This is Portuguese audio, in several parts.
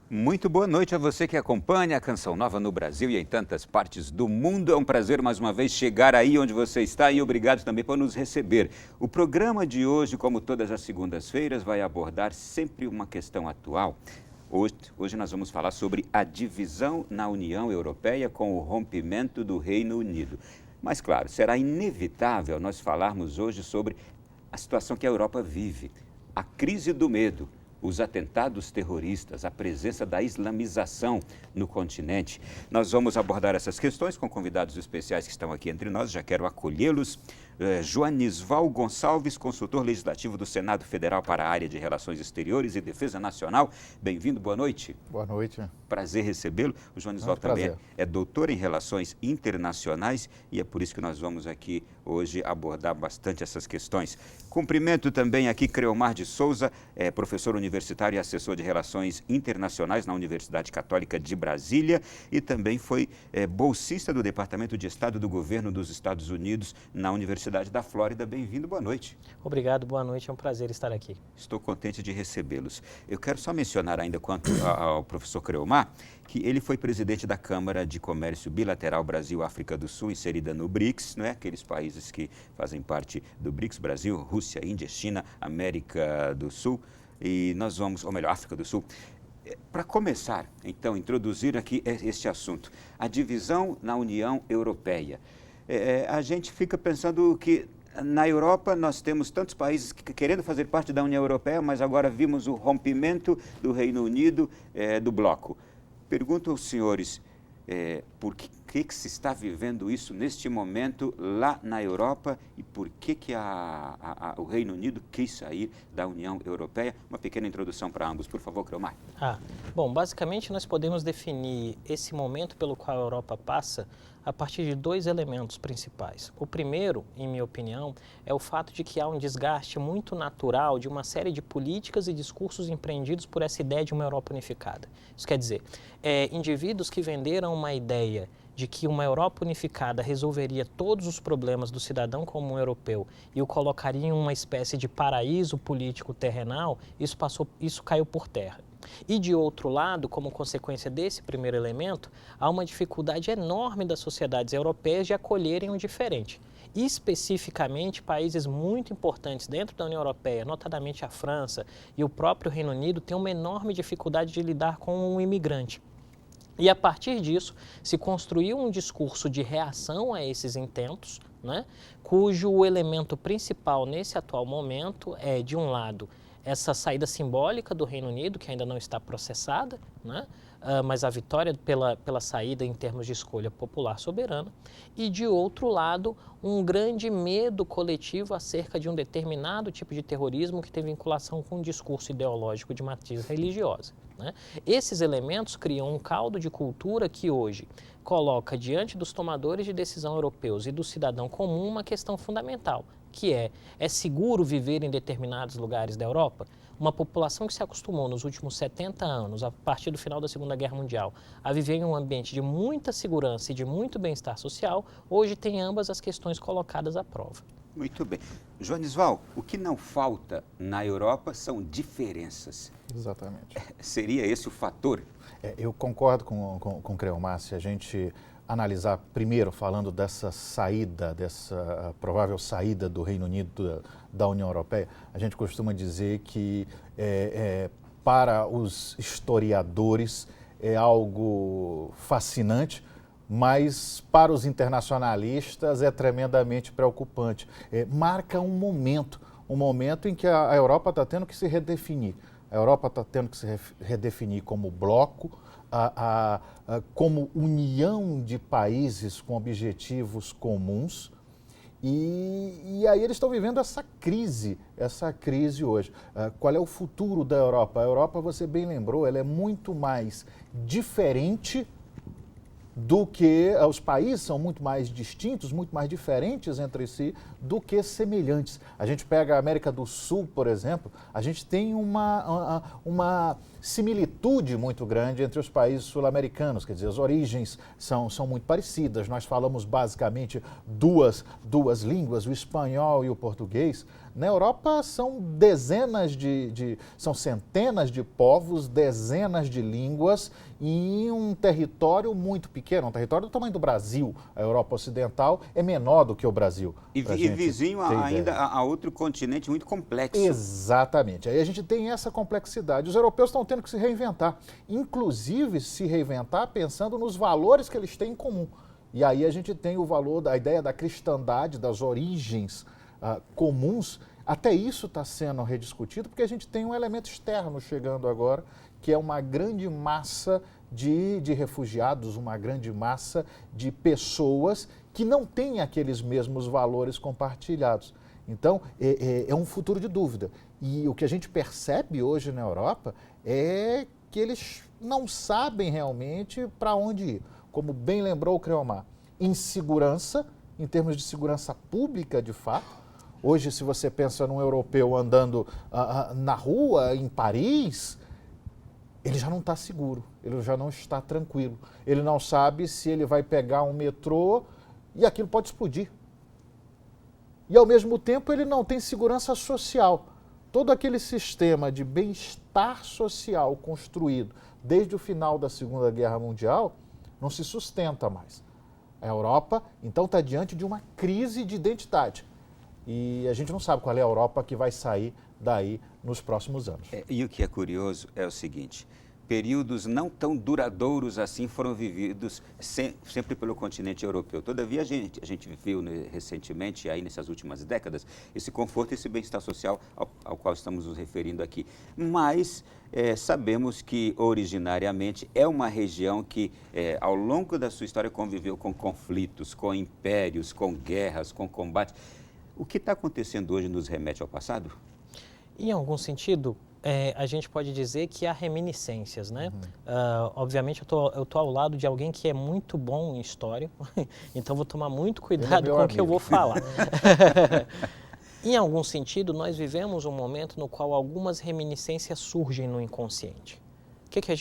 Muito boa noite a você que acompanha a Canção Nova no Brasil e em tantas partes do mundo. É um prazer mais uma vez chegar aí onde você está e obrigado também por nos receber. O programa de hoje, como todas as segundas-feiras, vai abordar sempre uma questão atual. Hoje nós vamos falar sobre a divisão na União Europeia com o rompimento do Reino Unido. Mas, claro, será inevitável nós falarmos hoje sobre a situação que a Europa vive, a crise do medo, os atentados terroristas, a presença da islamização no continente. Nós vamos abordar essas questões com convidados especiais que estão aqui entre nós. Já quero acolhê-los. Joanisval Gonçalves, consultor legislativo do Senado Federal para a área de Relações Exteriores e Defesa Nacional. Bem-vindo, boa noite. Boa noite. Prazer recebê-lo. O Joanisval também é doutor em Relações Internacionais e é por isso que nós vamos aqui hoje abordar bastante essas questões. Cumprimento também aqui Creomar de Souza, professor universitário e assessor de Relações Internacionais na Universidade Católica de Brasília e também foi bolsista do Departamento de Estado do Governo dos Estados Unidos na Universidade da Flórida. Bem-vindo, boa noite. Obrigado, boa noite, é um prazer estar aqui. Estou contente de recebê-los. Eu quero só mencionar ainda quanto ao professor Creomar, que ele foi presidente da Câmara de Comércio Bilateral Brasil-África do Sul, inserida no BRICS, não é? Aqueles países que fazem parte do BRICS, Brasil, Rússia, Índia, China, América do Sul, e nós vamos, ou melhor, África do Sul. Para começar, então, introduzir aqui este assunto, a divisão na União Europeia. A gente fica pensando que na Europa nós temos tantos países querendo fazer parte da União Europeia, mas agora vimos o rompimento do Reino Unido do bloco. Pergunto aos senhores, por que se está vivendo isso neste momento lá na Europa e por que o Reino Unido quis sair da União Europeia? Uma pequena introdução para ambos, por favor, Creomar. Bom, basicamente nós podemos definir esse momento pelo qual a Europa passa a partir de dois elementos principais. O primeiro, em minha opinião, é o fato de que há um desgaste muito natural de uma série de políticas e discursos empreendidos por essa ideia de uma Europa unificada. Isso quer dizer, indivíduos que venderam uma ideia de que uma Europa unificada resolveria todos os problemas do cidadão comum europeu e o colocaria em uma espécie de paraíso político terrenal, isso caiu por terra. E, de outro lado, como consequência desse primeiro elemento, há uma dificuldade enorme das sociedades europeias de acolherem o diferente. Especificamente, países muito importantes dentro da União Europeia, notadamente a França e o próprio Reino Unido, têm uma enorme dificuldade de lidar com o imigrante. E, a partir disso, se construiu um discurso de reação a esses intentos, né, cujo elemento principal nesse atual momento é, de um lado, essa saída simbólica do Reino Unido, que ainda não está processada, né? Mas a vitória pela saída em termos de escolha popular soberana, e de outro lado, um grande medo coletivo acerca de um determinado tipo de terrorismo que tem vinculação com um discurso ideológico de matriz religiosa, né? Esses elementos criam um caldo de cultura que hoje coloca diante dos tomadores de decisão europeus e do cidadão comum uma questão fundamental, que é seguro viver em determinados lugares da Europa? Uma população que se acostumou nos últimos 70 anos, a partir do final da Segunda Guerra Mundial, a viver em um ambiente de muita segurança e de muito bem-estar social, hoje tem ambas as questões colocadas à prova. Muito bem. Joanisval, o que não falta na Europa são diferenças. Exatamente. Seria esse o fator? Eu concordo com o Creomar. Se a gente analisar primeiro, falando dessa saída, dessa provável saída do Reino Unido da União Europeia, a gente costuma dizer que para os historiadores é algo fascinante, mas para os internacionalistas é tremendamente preocupante. Marca um momento em que a Europa está tendo que se redefinir. A Europa está tendo que se redefinir como bloco, como união de países com objetivos comuns, e aí eles estão vivendo essa crise hoje. Qual é o futuro da Europa? A Europa, você bem lembrou, ela é muito mais diferente do que os países são muito mais distintos, muito mais diferentes entre si do que semelhantes. A gente pega a América do Sul, por exemplo, a gente tem uma similitude muito grande entre os países sul-americanos, quer dizer, as origens são muito parecidas. Nós falamos basicamente duas línguas, o espanhol e o português. Na Europa são são centenas de povos, dezenas de línguas em um território muito pequeno, um território do tamanho do Brasil. A Europa Ocidental é menor do que o Brasil. E vizinho ainda a outro continente muito complexo. Exatamente. Aí a gente tem essa complexidade. Os europeus estão tendo que se reinventar, inclusive se reinventar pensando nos valores que eles têm em comum. E aí a gente tem o valor, a ideia da cristandade, das origens comuns. Até isso está sendo rediscutido, porque a gente tem um elemento externo chegando agora, que é uma grande massa de refugiados, uma grande massa de pessoas que não têm aqueles mesmos valores compartilhados. Então, é um futuro de dúvida. E o que a gente percebe hoje na Europa é que eles não sabem realmente para onde ir. Como bem lembrou o Creomar, insegurança, em termos de segurança pública, de fato. Hoje, se você pensa num europeu andando na rua, em Paris, ele já não está seguro, ele já não está tranquilo. Ele não sabe se ele vai pegar um metrô e aquilo pode explodir. E, ao mesmo tempo, ele não tem segurança social. Todo aquele sistema de bem-estar social construído desde o final da Segunda Guerra Mundial não se sustenta mais. A Europa, então, está diante de uma crise de identidade. E a gente não sabe qual é a Europa que vai sair daí nos próximos anos. E o que é curioso é o seguinte, períodos não tão duradouros assim foram vividos sempre pelo continente europeu. Todavia, a gente viu recentemente, aí nessas últimas décadas, esse conforto e esse bem-estar social ao qual estamos nos referindo aqui. Mas sabemos que, originariamente, é uma região que, ao longo da sua história, conviveu com conflitos, com impérios, com guerras, com combates. O que está acontecendo hoje nos remete ao passado? Em algum sentido, a gente pode dizer que há reminiscências, né? Obviamente, eu tô ao lado de alguém que é muito bom em história, então vou tomar muito cuidado com o que eu vou falar. Em algum sentido, nós vivemos um momento no qual algumas reminiscências surgem no inconsciente.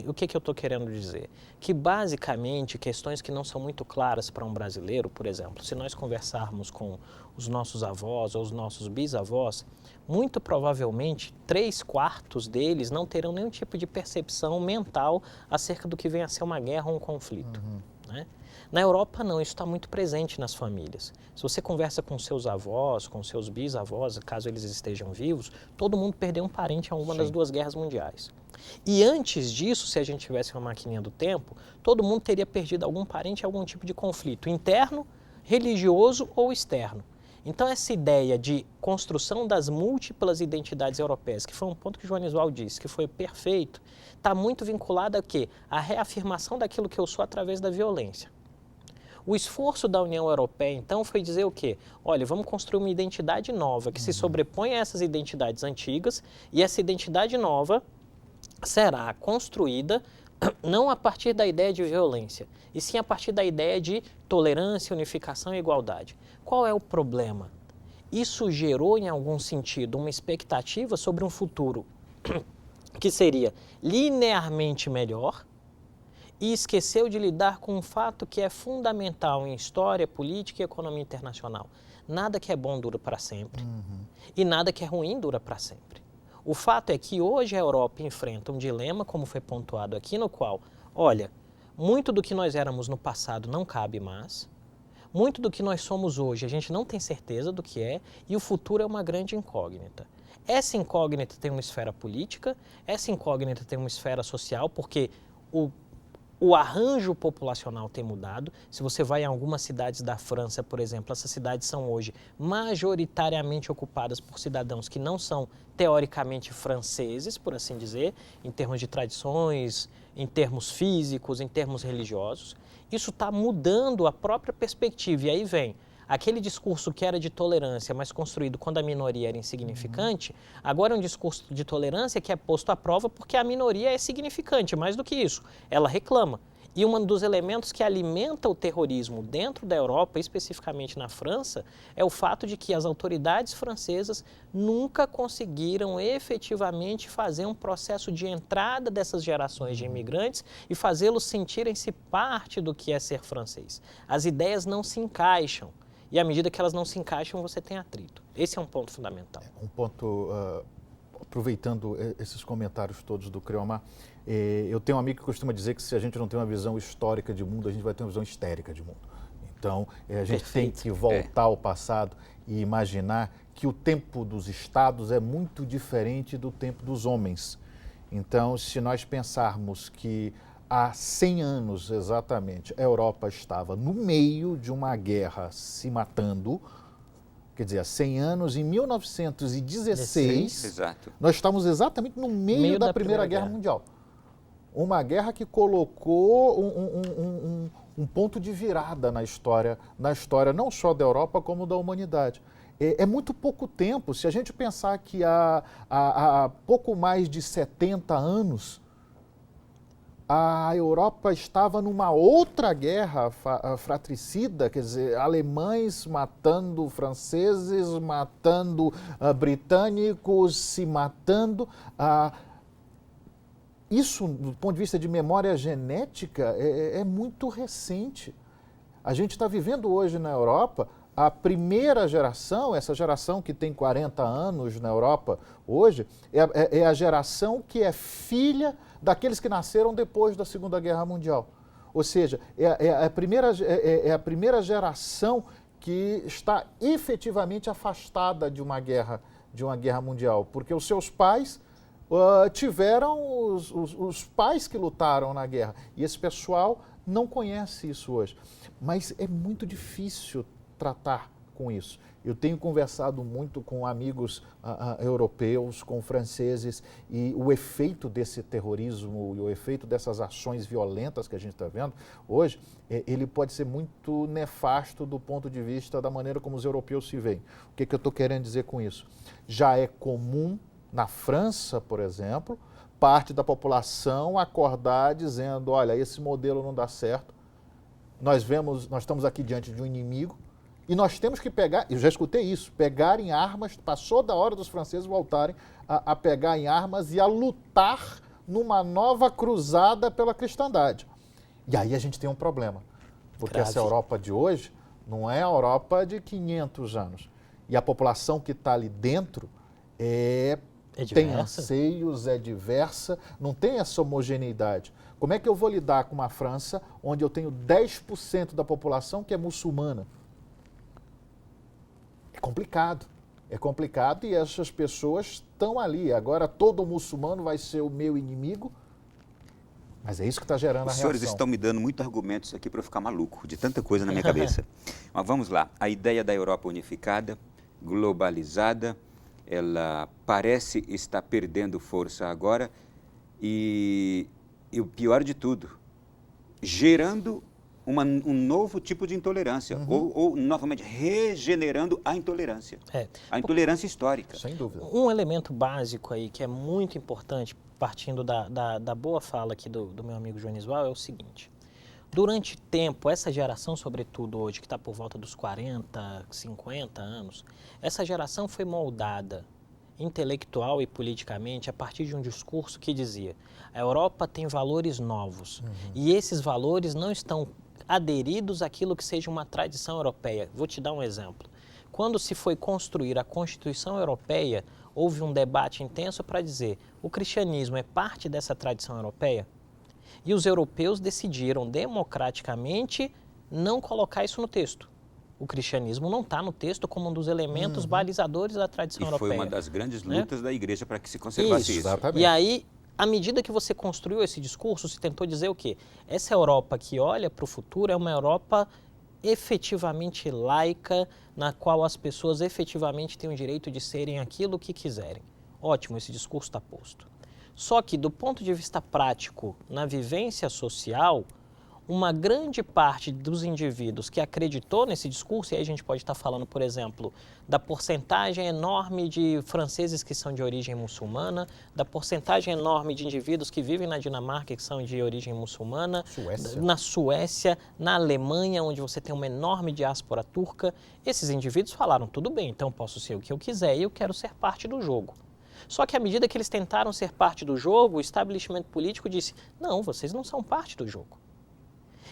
O que eu estou querendo dizer? Que, basicamente, questões que não são muito claras para um brasileiro, por exemplo, se nós conversarmos com os nossos avós ou os nossos bisavós, muito provavelmente 3/4 deles não terão nenhum tipo de percepção mental acerca do que vem a ser uma guerra ou um conflito. Né? Na Europa, não, isso está muito presente nas famílias. Se você conversa com seus avós, com seus bisavós, caso eles estejam vivos, todo mundo perdeu um parente em alguma das duas guerras mundiais. E antes disso, se a gente tivesse uma maquininha do tempo, todo mundo teria perdido algum parente em algum tipo de conflito interno, religioso ou externo. Então, essa ideia de construção das múltiplas identidades europeias, que foi um ponto que o Joanisval disse, que foi perfeito, está muito vinculada a quê? A reafirmação daquilo que eu sou através da violência. O esforço da União Europeia, então, foi dizer o quê? Olha, vamos construir uma identidade nova que se sobrepõe a essas identidades antigas, e essa identidade nova será construída não a partir da ideia de violência, e sim a partir da ideia de tolerância, unificação e igualdade. Qual é o problema? Isso gerou, em algum sentido, uma expectativa sobre um futuro que seria linearmente melhor e esqueceu de lidar com um fato que é fundamental em história, política e economia internacional. Nada que é bom dura para sempre e nada que é ruim dura para sempre. O fato é que hoje a Europa enfrenta um dilema, como foi pontuado aqui, no qual, olha, muito do que nós éramos no passado não cabe mais, muito do que nós somos hoje a gente não tem certeza do que é, e o futuro é uma grande incógnita. Essa incógnita tem uma esfera política, essa incógnita tem uma esfera social, porque o arranjo populacional tem mudado. Se você vai em algumas cidades da França, por exemplo, essas cidades são hoje majoritariamente ocupadas por cidadãos que não são teoricamente franceses, por assim dizer, em termos de tradições, em termos físicos, em termos religiosos. Isso está mudando a própria perspectiva. E aí vem aquele discurso que era de tolerância, mas construído quando a minoria era insignificante, agora é um discurso de tolerância que é posto à prova porque a minoria é significante, mais do que isso, ela reclama. E um dos elementos que alimenta o terrorismo dentro da Europa, especificamente na França, é o fato de que as autoridades francesas nunca conseguiram efetivamente fazer um processo de entrada dessas gerações de imigrantes e fazê-los sentirem-se parte do que é ser francês. As ideias não se encaixam. E à medida que elas não se encaixam, você tem atrito. Esse é um ponto fundamental. Um ponto, aproveitando esses comentários todos do Creomar, eu tenho um amigo que costuma dizer que se a gente não tem uma visão histórica de mundo, a gente vai ter uma visão histérica de mundo. Então, a gente tem que voltar ao passado e imaginar que o tempo dos estados é muito diferente do tempo dos homens. Então, se nós pensarmos que há 100 anos exatamente a Europa estava no meio de uma guerra se matando, quer dizer, há 100 anos, em 1916, Exato. nós estávamos exatamente no meio da Primeira Guerra Mundial. Uma guerra que colocou um ponto de virada na história não só da Europa, como da humanidade. É muito pouco tempo. Se a gente pensar que há pouco mais de 70 anos, a Europa estava numa outra guerra fratricida, quer dizer, alemães matando franceses, matando britânicos, se matando. Isso, do ponto de vista de memória genética, é muito recente. A gente está vivendo hoje na Europa a primeira geração, essa geração que tem 40 anos na Europa hoje, é a geração que é filha daqueles que nasceram depois da Segunda Guerra Mundial. Ou seja, é a primeira geração que está efetivamente afastada de uma guerra mundial, porque os seus pais tiveram os pais que lutaram na guerra. E esse pessoal não conhece isso hoje. Mas é muito difícil tratar com isso. Eu tenho conversado muito com amigos europeus, com franceses, e o efeito desse terrorismo e o efeito dessas ações violentas que a gente está vendo hoje, ele pode ser muito nefasto do ponto de vista da maneira como os europeus se veem. O que eu estou querendo dizer com isso? Já é comum na França, por exemplo, parte da população acordar dizendo, olha, esse modelo não dá certo, nós estamos aqui diante de um inimigo e nós temos que pegar, eu já escutei isso, pegar em armas, passou da hora dos franceses voltarem a pegar em armas e a lutar numa nova cruzada pela cristandade. E aí a gente tem um problema, porque essa Europa de hoje não é a Europa de 500 anos. E a população que está ali dentro tem anseios, é diversa, não tem essa homogeneidade. Como é que eu vou lidar com uma França onde eu tenho 10% da população que é muçulmana? É complicado e essas pessoas estão ali. Agora todo muçulmano vai ser o meu inimigo, mas é isso que está gerando a reação. Os senhores estão me dando muitos argumentos aqui para eu ficar maluco, de tanta coisa na minha cabeça. Mas vamos lá, a ideia da Europa unificada, globalizada, ela parece estar perdendo força agora e o pior de tudo, gerando um novo tipo de intolerância, ou novamente regenerando a intolerância. A intolerância histórica. Sem dúvida. Um elemento básico aí que é muito importante, partindo da boa fala aqui do meu amigo Joanisval, é o seguinte. Durante tempo, essa geração, sobretudo hoje, que está por volta dos 40, 50 anos, essa geração foi moldada intelectual e politicamente a partir de um discurso que dizia a Europa tem valores novos e esses valores não estão aderidos àquilo que seja uma tradição europeia. Vou te dar um exemplo. Quando se foi construir a Constituição Europeia, houve um debate intenso para dizer o cristianismo é parte dessa tradição europeia? E os europeus decidiram democraticamente não colocar isso no texto. O cristianismo não está no texto como um dos elementos balizadores da tradição europeia. E foi uma das grandes lutas da igreja para que se conservasse isso. Exatamente. E aí, à medida que você construiu esse discurso, se tentou dizer o quê? Essa Europa que olha para o futuro é uma Europa efetivamente laica, na qual as pessoas efetivamente têm o direito de serem aquilo que quiserem. Ótimo, esse discurso está posto. Só que, do ponto de vista prático, na vivência social, uma grande parte dos indivíduos que acreditou nesse discurso, e aí a gente pode estar falando, por exemplo, da porcentagem enorme de franceses que são de origem muçulmana, da porcentagem enorme de indivíduos que vivem na Dinamarca que são de origem muçulmana, na Suécia, na Alemanha, onde você tem uma enorme diáspora turca. Esses indivíduos falaram, tudo bem, então posso ser o que eu quiser e eu quero ser parte do jogo. Só que à medida que eles tentaram ser parte do jogo, o estabelecimento político disse, não, vocês não são parte do jogo.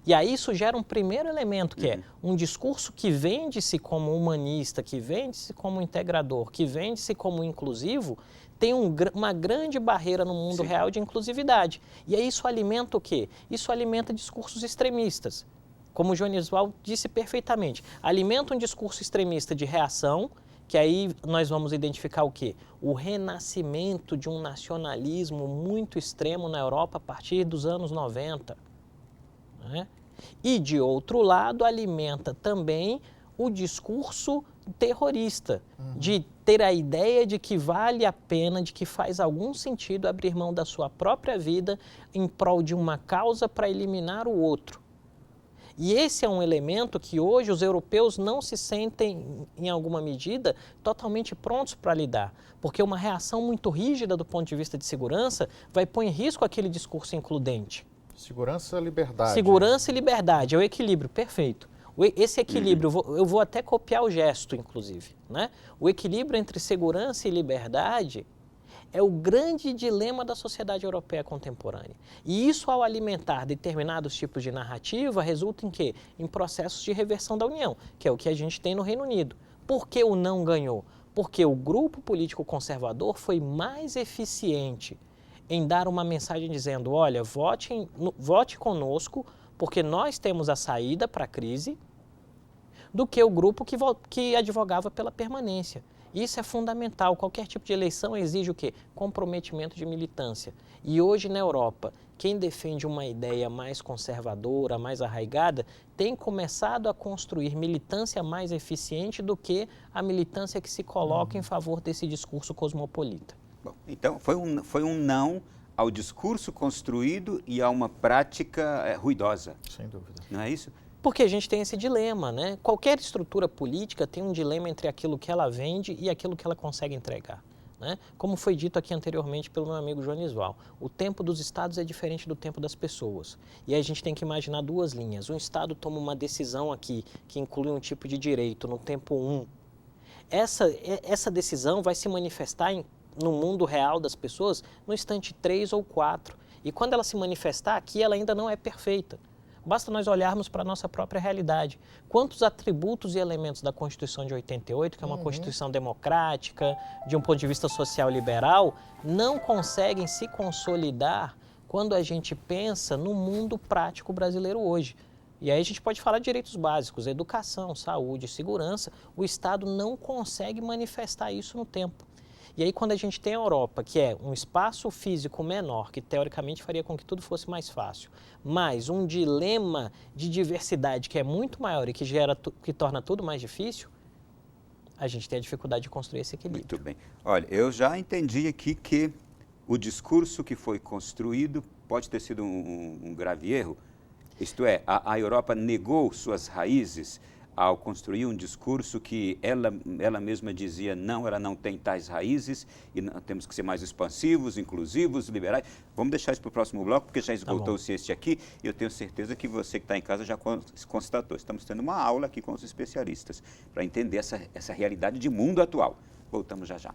E aí isso gera um primeiro elemento, que é um discurso que vende-se como humanista, que vende-se como integrador, que vende-se como inclusivo, tem uma grande barreira no mundo real de inclusividade. E aí isso alimenta o quê? Isso alimenta discursos extremistas. Como o Joanisval disse perfeitamente, alimenta um discurso extremista de reação, que aí nós vamos identificar o quê? O renascimento de um nacionalismo muito extremo na Europa a partir dos anos 90. Né? E, de outro lado, alimenta também o discurso terrorista, de ter a ideia de que vale a pena, de que faz algum sentido abrir mão da sua própria vida em prol de uma causa para eliminar o outro. E esse é um elemento que hoje os europeus não se sentem, em alguma medida, totalmente prontos para lidar. Porque uma reação muito rígida do ponto de vista de segurança vai pôr em risco aquele discurso includente. Segurança e liberdade. Segurança e liberdade, é o equilíbrio, perfeito. Esse equilíbrio, eu vou até copiar o gesto, inclusive. Né? O equilíbrio entre segurança e liberdade é o grande dilema da sociedade europeia contemporânea. E isso, ao alimentar determinados tipos de narrativa, resulta em quê? Em processos de reversão da União, que é o que a gente tem no Reino Unido. Por que o não ganhou? Porque o grupo político conservador foi mais eficiente em dar uma mensagem dizendo, olha, vote conosco, porque nós temos a saída para a crise, do que o grupo que advogava pela permanência. Isso é fundamental. Qualquer tipo de eleição exige o quê? Comprometimento de militância. E hoje na Europa, quem defende uma ideia mais conservadora, mais arraigada, tem começado a construir militância mais eficiente do que a militância que se coloca em favor desse discurso cosmopolita. Bom, então, foi um não ao discurso construído e a uma prática ruidosa. Sem dúvida. Não é isso? Porque a gente tem esse dilema, né? Qualquer estrutura política tem um dilema entre aquilo que ela vende e aquilo que ela consegue entregar. Né? Como foi dito aqui anteriormente pelo meu amigo Joanisval, o tempo dos estados é diferente do tempo das pessoas. E aí a gente tem que imaginar duas linhas. Um estado toma uma decisão aqui que inclui um tipo de direito no tempo 1. Essa decisão vai se manifestar no mundo real das pessoas no instante 3 ou 4. E quando ela se manifestar aqui, ela ainda não é perfeita. Basta nós olharmos para a nossa própria realidade. Quantos atributos e elementos da Constituição de 88, que é uma Constituição democrática, de um ponto de vista social liberal, não conseguem se consolidar quando a gente pensa no mundo prático brasileiro hoje. E aí a gente pode falar de direitos básicos, educação, saúde, segurança. O Estado não consegue manifestar isso no tempo. E aí quando a gente tem a Europa, que é um espaço físico menor, que teoricamente faria com que tudo fosse mais fácil, mas um dilema de diversidade que é muito maior e que torna tudo mais difícil, a gente tem a dificuldade de construir esse equilíbrio. Muito bem. Olha, eu já entendi aqui que o discurso que foi construído pode ter sido um grave erro. Isto é, a Europa negou suas raízes ao construir um discurso que ela mesma dizia não, ela não tem tais raízes e temos que ser mais expansivos, inclusivos, liberais. Vamos deixar isso para o próximo bloco, porque já esgotou-se este aqui e eu tenho certeza que você que está em casa já constatou. Estamos tendo uma aula aqui com os especialistas para entender essa realidade de mundo atual. Voltamos já já.